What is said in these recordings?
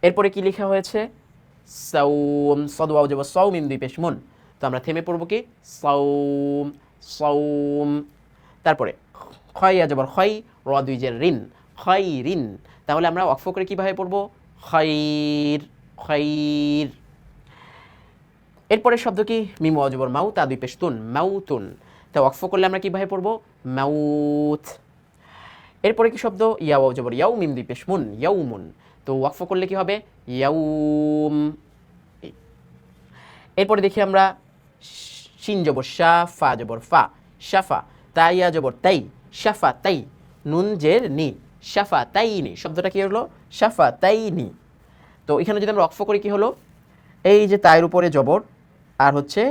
এরপরে কি লেখা হয়েছে সাউম, সদ ওয়াও যাব সাউ মিম দুই পেশ মুন, তো আমরা থেমে পড়বো কি সাউম সাউম। তারপরে খয় যাবার খয়, র দুই জের রিন, খয় রিন, তাহলে আমরা ওয়াকফ করে কীভাবে পড়বো খৈর খৈর। এরপরে শব্দ কি মিম ওয়াও জবর মাউ তা দুই পেশ তুন, মাউতুন, তা ওয়াকফ করলে আমরা কীভাবে পড়বো মাউত। এরপরে কি শব্দ ইয়া ওয়াও জবর ইয়াউ মিম দুই পেশ মুন, ইয়াউমুন, তো ওয়াকফ করলে কি হবে ইয়াউম। এরপরে দেখি আমরা শিন জবর শা, ফা জবর ফা, শাফা, তাইয়া জবর তাই, শাফা তাই, নুন জের নি, শাফা তাইনি, শব্দটা কি হলো শাফা তাইনি। তো এখানে যদি আমরা ওয়াকফ করি কি হলো, এই যে তায়ের উপরে জবর আর হচ্ছে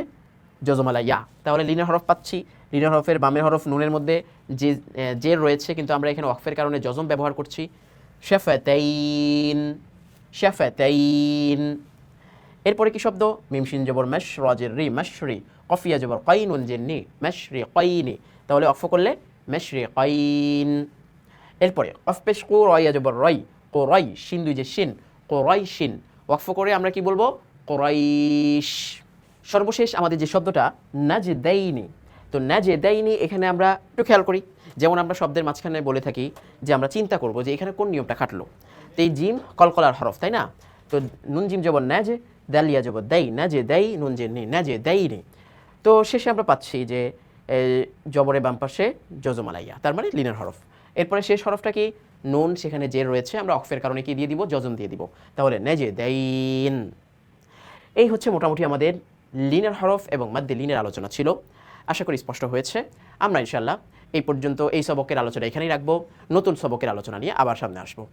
জজমালা ইয়া, তাহলে লিনের হরফ পাচ্ছি। লিনের হরফের বামের হরফ নুনের মধ্যে যে জের রয়েছে, কিন্তু আমরা এখানে ওয়াকফের কারণে জজম ব্যবহার করছি। শাফাতাইন শাফাতাইন। এরপরে কি শব্দ মিম শিন জবর মাশ, র জের রি, মাশরি, কফিয়া জবর কাইনুন জের নি, মাশরি কাইনি, তাহলে ওয়াকফ করলে মাশরি কাইন। এরপরে কফ পেশ কু, রয়া জবর রই, কো রই, শিন দুই যে শিন, কো রই শিন, ওয়াকফ করে আমরা কি বলবো কোরাইশ। সর্বশেষ আমাদের যে শব্দটা নাজদাইনি, তো নাজদাইনি এখানে আমরা একটু খেয়াল করি, যেমন আমরা শব্দের মাঝখানে বলে থাকি যে আমরা চিন্তা করব যে এখানে কোন নিয়মটা খাটলো। তো এই জিম কলকলার হরফ, তাই না? তো নুন জিম জবর নাজে, দালিয়া জবর দাই, নাজে দাই, নুন জে নি, নাজে দাইনি। তো শেষে আমরা পাচ্ছি যে জবরে বাম পাশে জজমালাইয়া, তার মানে লিনের হরফ। এরপরে শেষ হরফটা কি নুন, সেখানে যে রয়েছে আমরা অক্ফের কারণে কি দিয়ে দিব জজম দিয়ে দিব, তাহলে নাজে দাইন। এই হচ্ছে মোটামুটি আমাদের লিনের হরফ এবং মাদ্দে লিনের আলোচনা ছিল। আশা করি স্পষ্ট হয়েছে। আমরা ইনশাআল্লাহ এই পর্যন্ত এই সবকের আলোচনা এখানেই রাখবো। নতুন সবকের আলোচনা নিয়ে আবার সামনে আসবো।